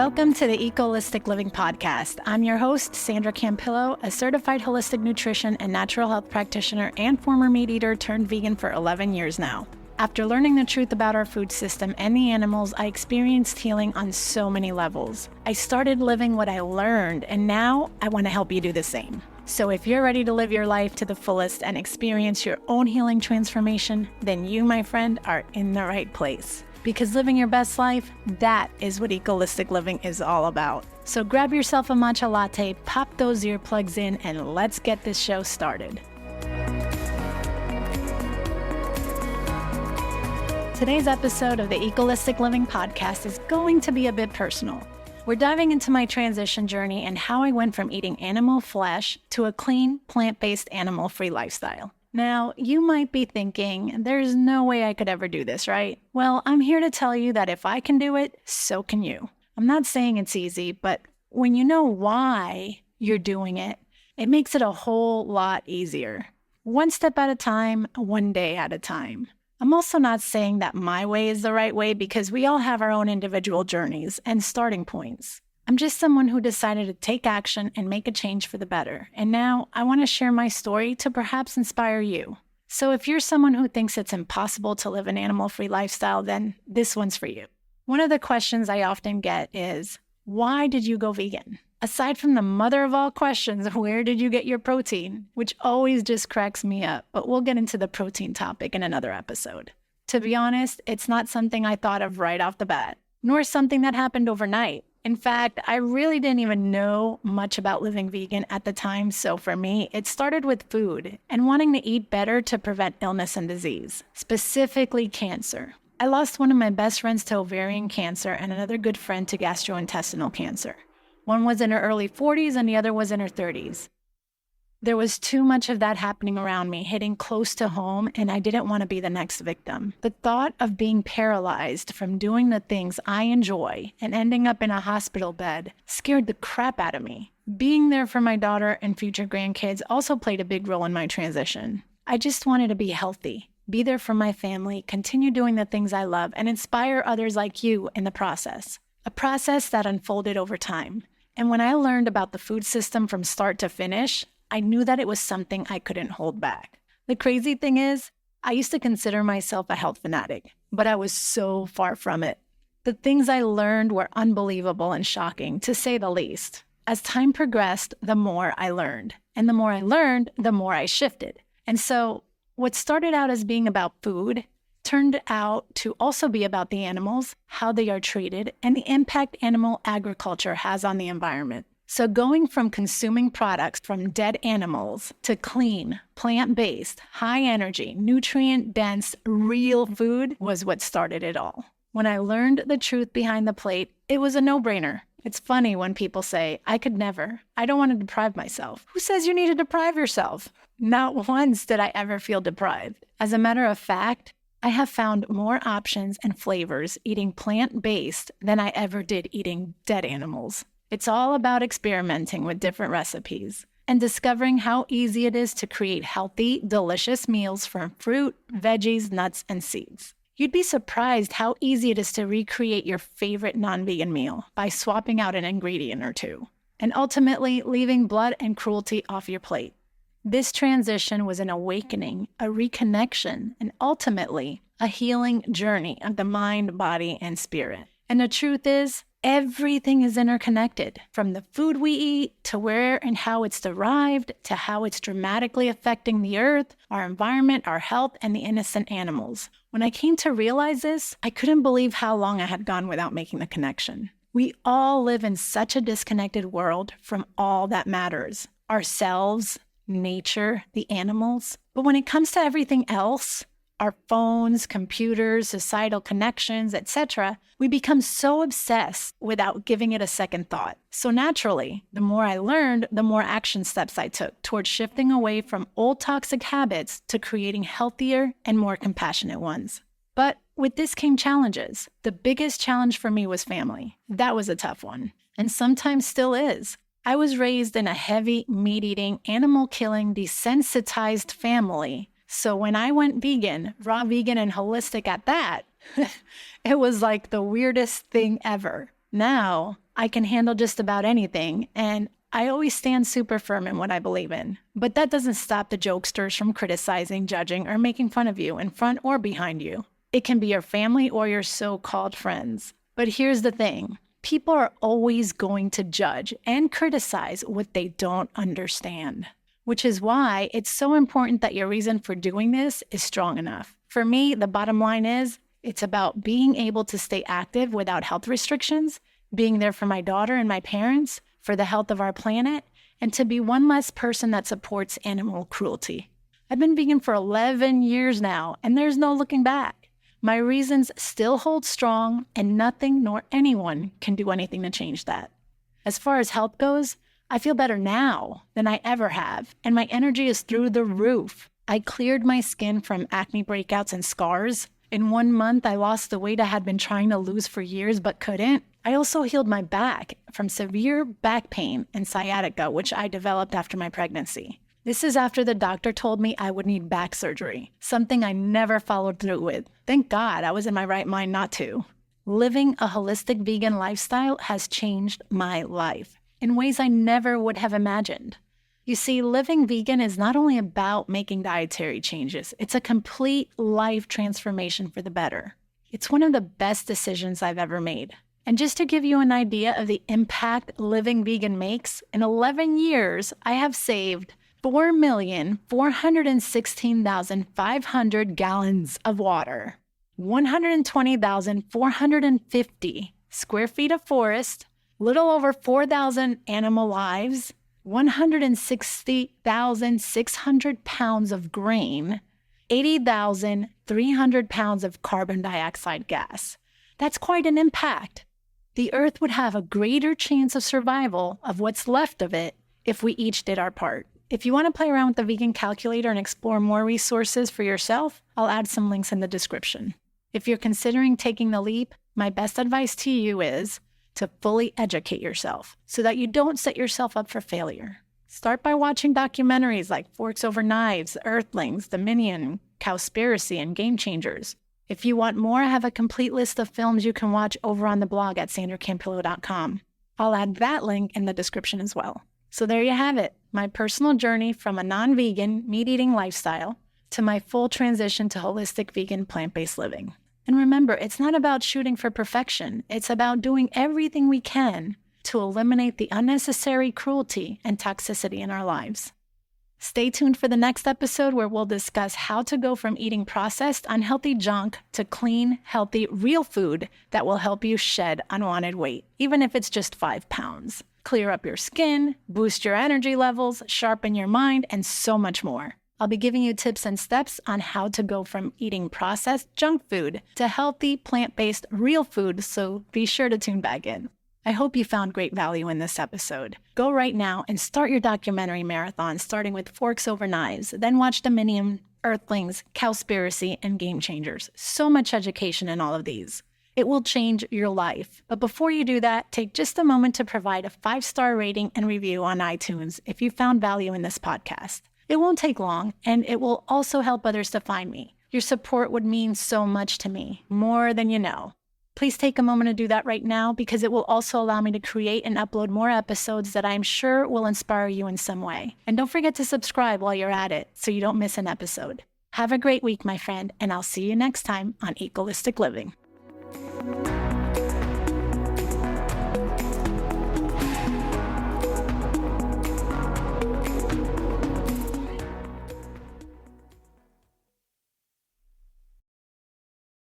Welcome to the Echolistic Living podcast. I'm your host, Sandra Campillo, a certified holistic nutrition and natural health practitioner and former meat eater turned vegan for 11 years now. After learning the truth about our food system and the animals, I experienced healing on so many levels. I started living what I learned, and now I want to help you do the same. So if you're ready to live your life to the fullest and experience your own healing transformation, then you, my friend, are in the right place. Because living your best life, that is what Echolistic Living is all about. So grab yourself a matcha latte, pop those earplugs in, and let's get this show started. Today's episode of the Echolistic Living podcast is going to be a bit personal. We're diving into my transition journey and how I went from eating animal flesh to a clean, plant-based, animal-free lifestyle. Now, you might be thinking, there's no way I could ever do this, right? Well, I'm here to tell you that if I can do it, so can you. I'm not saying it's easy, but when you know why you're doing it, it makes it a whole lot easier. One step at a time, one day at a time. I'm also not saying that my way is the right way because we all have our own individual journeys and starting points. I'm just someone who decided to take action and make a change for the better. And now I want to share my story to perhaps inspire you. So if you're someone who thinks it's impossible to live an animal-free lifestyle, then this one's for you. One of the questions I often get is, why did you go vegan? Aside from the mother of all questions, where did you get your protein? Which always just cracks me up, but we'll get into the protein topic in another episode. To be honest, it's not something I thought of right off the bat, nor something that happened overnight. In fact, I really didn't even know much about living vegan at the time, so for me, it started with food and wanting to eat better to prevent illness and disease, specifically cancer. I lost one of my best friends to ovarian cancer and another good friend to gastrointestinal cancer. One was in her early 40s and the other was in her 30s. There was too much of that happening around me, hitting close to home, and I didn't want to be the next victim. The thought of being paralyzed from doing the things I enjoy and ending up in a hospital bed scared the crap out of me. Being there for my daughter and future grandkids also played a big role in my transition. I just wanted to be healthy, be there for my family, continue doing the things I love, and inspire others like you in the process. A process that unfolded over time. And when I learned about the food system from start to finish, I knew that it was something I couldn't hold back. The crazy thing is, I used to consider myself a health fanatic, but I was so far from it. The things I learned were unbelievable and shocking, to say the least. As time progressed, the more I learned. And the more I learned, the more I shifted. And so, what started out as being about food turned out to also be about the animals, how they are treated, and the impact animal agriculture has on the environment. So going from consuming products from dead animals to clean, plant-based, high-energy, nutrient-dense, real food was what started it all. When I learned the truth behind the plate, it was a no-brainer. It's funny when people say, I could never. I don't want to deprive myself. Who says you need to deprive yourself? Not once did I ever feel deprived. As a matter of fact, I have found more options and flavors eating plant-based than I ever did eating dead animals. It's all about experimenting with different recipes and discovering how easy it is to create healthy, delicious meals from fruit, veggies, nuts, and seeds. You'd be surprised how easy it is to recreate your favorite non-vegan meal by swapping out an ingredient or two, and ultimately leaving blood and cruelty off your plate. This transition was an awakening, a reconnection, and ultimately a healing journey of the mind, body, and spirit. And the truth is, everything is interconnected, from the food we eat to where and how it's derived to how it's dramatically affecting the earth, our environment, our health, and the innocent animals. When I came to realize this, I couldn't believe how long I had gone without making the connection. We all live in such a disconnected world from all that matters, ourselves, nature, the animals. But when it comes to everything else, our phones, computers, societal connections, etc., we become so obsessed without giving it a second thought. So naturally, the more I learned, the more action steps I took towards shifting away from old toxic habits to creating healthier and more compassionate ones. But with this came challenges. The biggest challenge for me was family. That was a tough one, and sometimes still is. I was raised in a heavy, meat-eating, animal-killing, desensitized family. So when I went vegan, raw vegan and holistic at that, it was like the weirdest thing ever. Now, I can handle just about anything, and I always stand super firm in what I believe in. But that doesn't stop the jokesters from criticizing, judging, or making fun of you in front or behind you. It can be your family or your so-called friends. But here's the thing. People are always going to judge and criticize what they don't understand, which is why it's so important that your reason for doing this is strong enough. For me, the bottom line is it's about being able to stay active without health restrictions, being there for my daughter and my parents, for the health of our planet, and to be one less person that supports animal cruelty. I've been vegan for 11 years now, and there's no looking back. My reasons still hold strong, and nothing nor anyone can do anything to change that. As far as health goes, I feel better now than I ever have, and my energy is through the roof. I cleared my skin from acne breakouts and scars. In 1 month, I lost the weight I had been trying to lose for years but couldn't. I also healed my back from severe back pain and sciatica, which I developed after my pregnancy. This is after the doctor told me I would need back surgery, something I never followed through with. Thank God I was in my right mind not to. Living a holistic vegan lifestyle has changed my life in ways I never would have imagined. You see, living vegan is not only about making dietary changes, it's a complete life transformation for the better. It's one of the best decisions I've ever made. And just to give you an idea of the impact living vegan makes, in 11 years, I have saved 4,416,500 gallons of water, 120,450 square feet of forest, little over 4,000 animal lives, 160,600 pounds of grain, 80,300 pounds of carbon dioxide gas. That's quite an impact. The Earth would have a greater chance of survival of what's left of it if we each did our part. If you want to play around with the vegan calculator and explore more resources for yourself, I'll add some links in the description. If you're considering taking the leap, my best advice to you is to fully educate yourself so that you don't set yourself up for failure. Start by watching documentaries like Forks Over Knives, Earthlings, Dominion, Cowspiracy, and Game Changers. If you want more, I have a complete list of films you can watch over on the blog at sandracampillo.com. I'll add that link in the description as well. So there you have it, my personal journey from a non-vegan, meat-eating lifestyle to my full transition to holistic vegan plant-based living. And remember, it's not about shooting for perfection. It's about doing everything we can to eliminate the unnecessary cruelty and toxicity in our lives. Stay tuned for the next episode where we'll discuss how to go from eating processed, unhealthy junk to clean, healthy, real food that will help you shed unwanted weight, even if it's just 5 pounds. Clear up your skin, boost your energy levels, sharpen your mind, and so much more. I'll be giving you tips and steps on how to go from eating processed junk food to healthy, plant-based, real food, so be sure to tune back in. I hope you found great value in this episode. Go right now and start your documentary marathon, starting with Forks Over Knives, then watch Dominion, Earthlings, Cowspiracy, and Game Changers. So much education in all of these. It will change your life. But before you do that, take just a moment to provide a 5-star rating and review on iTunes if you found value in this podcast. It won't take long, and it will also help others to find me. Your support would mean so much to me, more than you know. Please take a moment to do that right now because it will also allow me to create and upload more episodes that I'm sure will inspire you in some way. And don't forget to subscribe while you're at it so you don't miss an episode. Have a great week, my friend, and I'll see you next time on Echolistic Living.